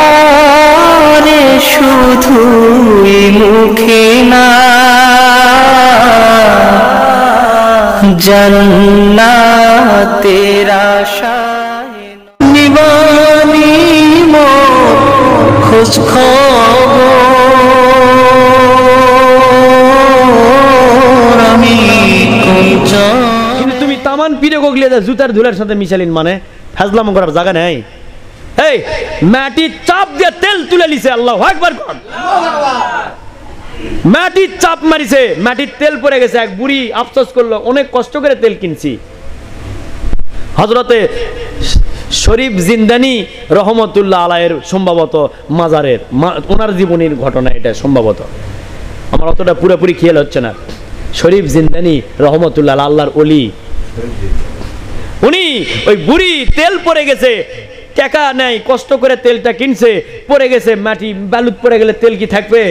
অন্তরে শুধুই মুখে না জান্নাতের আশায় নিবানি মোর খোঁজ খবর আমি কিন্তু তুমি তামান পিড়ে গগলিয়ে জুতার ধুলার সাথে মিশালিন মানে ফাজলাম করার জায়গা নেই। এই মাটি চাপ দিয়ে তেল তুলে নিছে, আল্লাহু আকবার কর। মাটি চাপ মারিছে, মাটির তেল পড়ে গেছে। এক বুড়ি আফসোস করলো, অনেক কষ্ট করে তেল কিনছি। হযরতে শরীফ জিন্দানি রহমতুল্লাহ আলাইহির সম্ভবত মাজারের ওনার জীবনের ঘটনা এটা, সম্ভবত আমার অতটা পুরোপুরি খেয়াল হচ্ছে না। শরীফ জিন্দানি রহমতুল্লাহ আল্লাহর ওলি, উনি ওই বুড়ি তেল পড়ে গেছে, টাকা নেই, কষ্ট করে তেলটা কিনছে, পড়ে গেছে মাটি, বালুত পড়ে গেলে তেল কি থাকবে?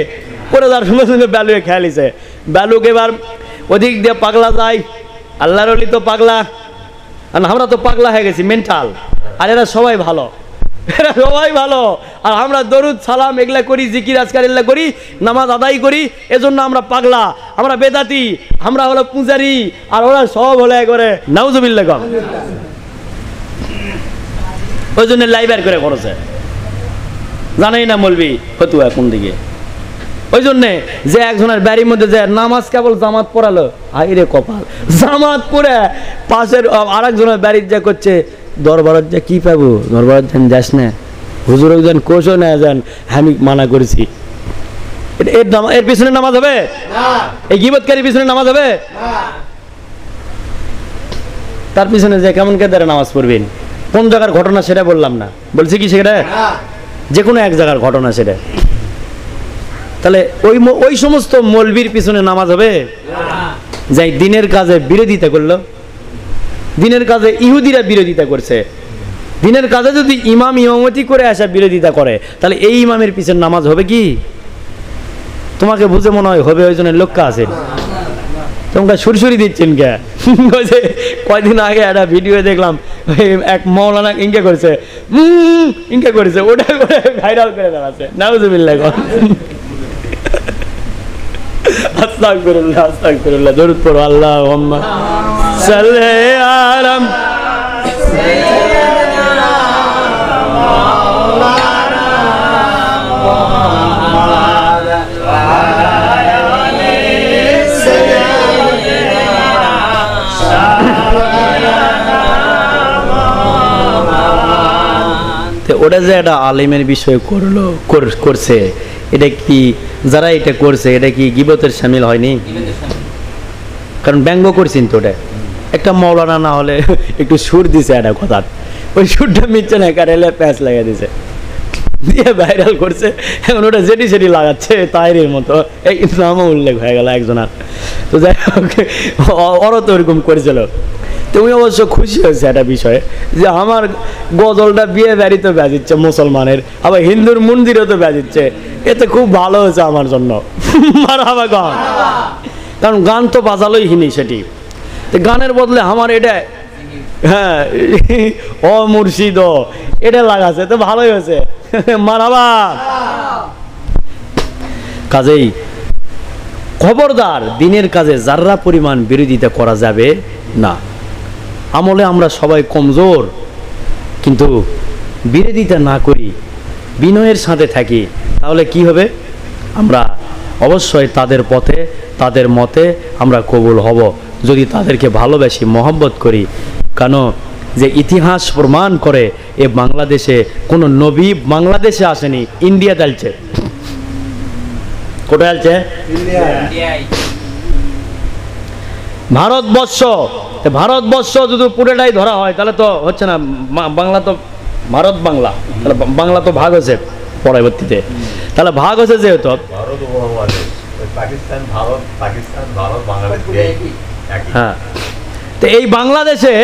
পড়ে যাওয়ার সঙ্গে সঙ্গে বালুয়ে খেয়াল দিছে। বালুক এবার ওদিক দিয়ে পাগলা যায়, আল্লাহর ওলি তো পাগলা, আর আমরা তো পাগলা হয়ে গেছি, মেন্টাল। আর এরা সবাই ভালো, এরা সবাই ভালো। আর আমরা দরুদ সালাম এগুলা করি, জিকির আজকার এগুলা করি, নামাজ আদায় করি, এজন্য আমরা পাগলা, আমরা বেদাতি, আমরা হলো পূজারি, আর ওরা সব হলো একবারে নাউজুবিল্লাহ কম। ওই জন্য লাইবার করে করেছে, জানাই না মলবি ফতুয়া কোন দিকে। ওই জন্যে যে একজনের বাড়ির মধ্যে যে নামাজ কেবল জামাত পড়ালো, আইরে কপাল, জামাত পড়ে পাশের আর একজনের বাড়ির যা করছে, দরবারত যে কি পাবো, দরবারত যেন যাস না, হুজুর যেন কোষও না যান, আমি মানা করেছি। এর পিছনে নামাজ হবে? এই গীবতকারীর পিছনে নামাজ হবে? তার পিছনে যে কেমন কেদারে নামাজ পড়বেন, কোন জায়গার ঘটনা সেটা বললাম না, বলছি কি সেটা যে কোনো এক জায়গার ঘটনা সেটা। তাহলে ওই সমস্ত মৌলবীর পিছনে নামাজ হবে যাই দিনের কাজে বিরোধিতা করলো, দিনের কাজে ইহুদিরা বিরোধিতা করছে, দিনের কাজে যদি ইমাম ইমামতি করে আসা বিরোধিতা করে, তাহলে এই ইমামের পিছনে নামাজ হবে কি? তোমাকে বুঝে মনে হয় হবে, ওই জন্য লক্ষ্য আছে তোমরা সুরসুরি দিচ্ছেন কে? কয়দিন আগে একটা ভিডিও দেখলাম, এক মৌলানা ইনকা করেছে, ইনকা করেছে, ওটা করে ভাইরাল করে দেওয়াছে। নাউজুবিল্লাহ, আস্তাগফিরুল্লাহ, আস্তাগফিরুল্লাহ, দরুদ পড়ো, আল্লাহুম্মা সাল্লি আলা ওটা যে একটা আলেমের বিষয় করছে, এটা কি যারা এটা করছে এটা কি গীবতের শামিল হয়নি? কারণ ব্যঙ্গ করছেন তো, ওটা একটা মৌলানা না হলে একটু সুর দিছে একটা কথা, ওই সুরটা মিটছে না, কারেলে প্যাঁচ লাগিয়ে দিছে, দিয়ে ভাইরাল করছে। এখন ওটা যেটি সেটি লাগাচ্ছে তাইরের মতো, এই নামও উল্লেখ হয়ে গেল একজনের। তো যাই হোক, ওরা তো ওরকম করেছিল। তুমি অবশ্য খুশি হয়েছে একটা বিষয়ে যে আমার গজলটা বিয়ে বাড়িতে বাজিচ্ছে মুসলমানের, আবার হিন্দুর মন্দিরেও তো বাজিচ্ছে, এতে খুব ভালো হয়েছে আমার জন্য। মারহাবা গান, কারণ গান তো বাজালোই হিনি সেটি, গানের বদলে আমার এটা, হ্যাঁ ও মুর্শিদ এটা লাগাছে, তো ভালোই হয়েছে। মারহাবা। কাজেই খবরদার, দিনের কাজে যার্রা পরিমাণ বিরোধিতা করা যাবে না। আমলে আমরা সবাই কমজোর, কিন্তু বিরোধিতা না করি, বিনয়ের সাথে থাকি, তাহলে কি হবে? আমরা অবশ্যই তাদের পথে, তাদের মতে আমরা কবুল হব, যদি তাদেরকে ভালোবাসি, মহব্বত করি। কেন যে ইতিহাস প্রমাণ করে এ বাংলাদেশে কোনো নবী বাংলাদেশে আসেনি, ইন্ডিয়াতে আসছে। কোথায় আসছে? ভারতবর্ষ। ভারতবর্ষ যদি পুরোটাই ধরা হয় তাহলে তো হচ্ছে না, বাংলা তো ভারত বাংলা, তাহলে বাংলা তো ভাগ হয়েছে পরবর্তীতে, তাহলে ভাগ হয়েছে যেহেতু হ্যাঁ, তো এই বাংলাদেশে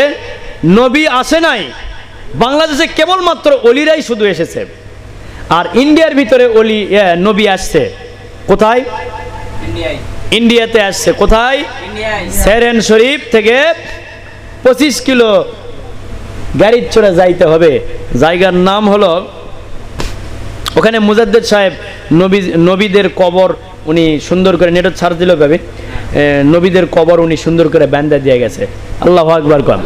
নবী আসে নাই, বাংলাদেশে কেবলমাত্র অলিরাই শুধু এসেছে। আর ইন্ডিয়ার ভিতরে অলি নবী আসছে কোথায়? ইন্ডিয়াতে আসছে। কোথায়? সেরেন শরীফ থেকে 25 কিলো গাড়ির চড়ে যাইতে হবে। জায়গার নাম হলো, ওখানে মুজাদ্দেদ সাহেব নবীদের কবর উনি সুন্দর করে নেটে ছাড় দিল পাবে, নবীদের কবর উনি সুন্দর করে বান্ধা দিয়ে গেছে। আল্লাহু আকবার কোন।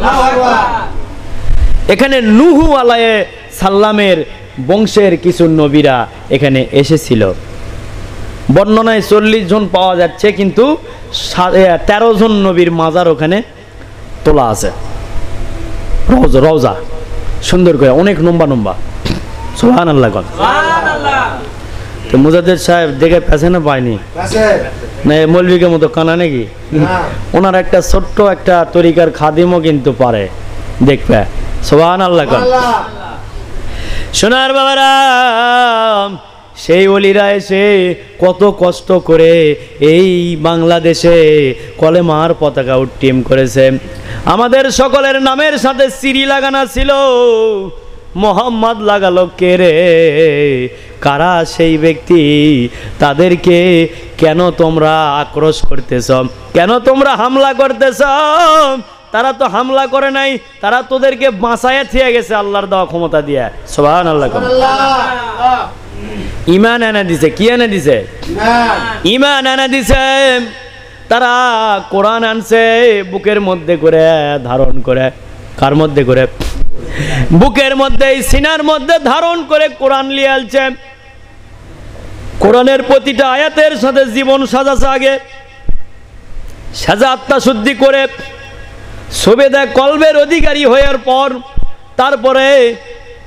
এখানে নূহু আলাইহিস সালামের বংশের কিছু নবীরা এখানে এসেছিল। বর্ণনায় 40 জন পাওয়া যাচ্ছে, কিন্তু 13 জন নবীর মাজার ওখানে তোলা আছে। রওজা সুন্দর করে, অনেক লম্বা লম্বা। সুবহানাল্লাহ কোন। তো মুজাদ্দেদ সাহেব দেখে পেছনে পায়নি না, মৌলভীকে মতো কানা নাকি? ওনার একটা ছোট্ট একটা তরিকার খাদিমও কিন্তু পারে দেখবে। সুবহানাল্লাহ কোন। সোনার বাবারা, সেই ওলিরা এসে কত কষ্ট করে এই বাংলাদেশে কলেমার পতাকা উড্ডীন করেছে। আমাদের সকলের নামের সাথে সিরি লাগানো ছিল, মোহাম্মদ লাগালো কে রে? কারা সেই ব্যক্তি? তাদেরকে কেন তোমরা আক্রোশ করতেছ? কেন তোমরা হামলা করতেছ? তারা তো হামলা করে নাই, তারা তোদেরকে বাঁচায় থিয়ে গেছে আল্লাহর দেওয়া ক্ষমতা দিয়ে। সুবহানাল্লাহ। ঈমান এনে দিছে। কি এনে দিছে? ঈমান এনে দিছে। তারা কোরআন আনছে বুকের মধ্যে করে ধারণ করে। কার মধ্যে করে? বুকের মধ্যে, সিনার মধ্যে ধারণ করে কোরআন নিয়ে আলছে। কোরআনের প্রতিটা আয়াতের সাথে জীবন সাজাছে। আগে সাজা আত্মা শুদ্ধি করে সুবেদা কলবের অধিকারী হওয়ার পর, তারপরে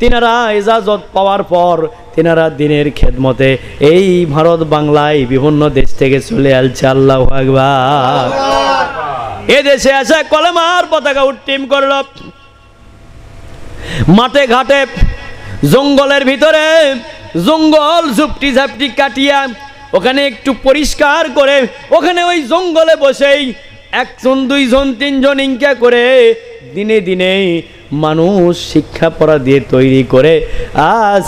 তিনারা ইজাজত পাওয়ার পর তিনারা দিনের খেদমতে এই ভারত বাংলায় বিভিন্ন দেশ থেকে চলে আসছে। আল্লাহু আকবার। এ দেশে এসে কলেমার পতাকা উড্ডীন করল। মাঠে ঘাটে, জঙ্গলের ভিতরে, জঙ্গল ঝুপটি ঝাপটি কাটিয়া ওখানে একটু পরিষ্কার করে, ওখানে ওই জঙ্গলে বসেই 1 জন 2 জন 3 জন ইনকা করে দিনে দিনে মানুষ শিক্ষা পড়া দিয়ে তৈরি করে আজ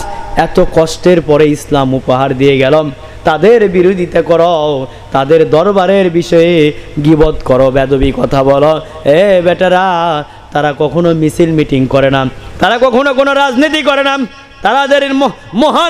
এত কষ্টের পরে ইসলাম উপহার দিয়ে গেল। তাদের বিরোধিতা করো, তাদের দরবারের বিষয়ে গীবত করো, বেদবি কথা বলো। এ বেটারা, তারা কখনো মিছিল মিটিং করে না, তারা কখনো কোনো রাজনীতি করে না, তাদের মহান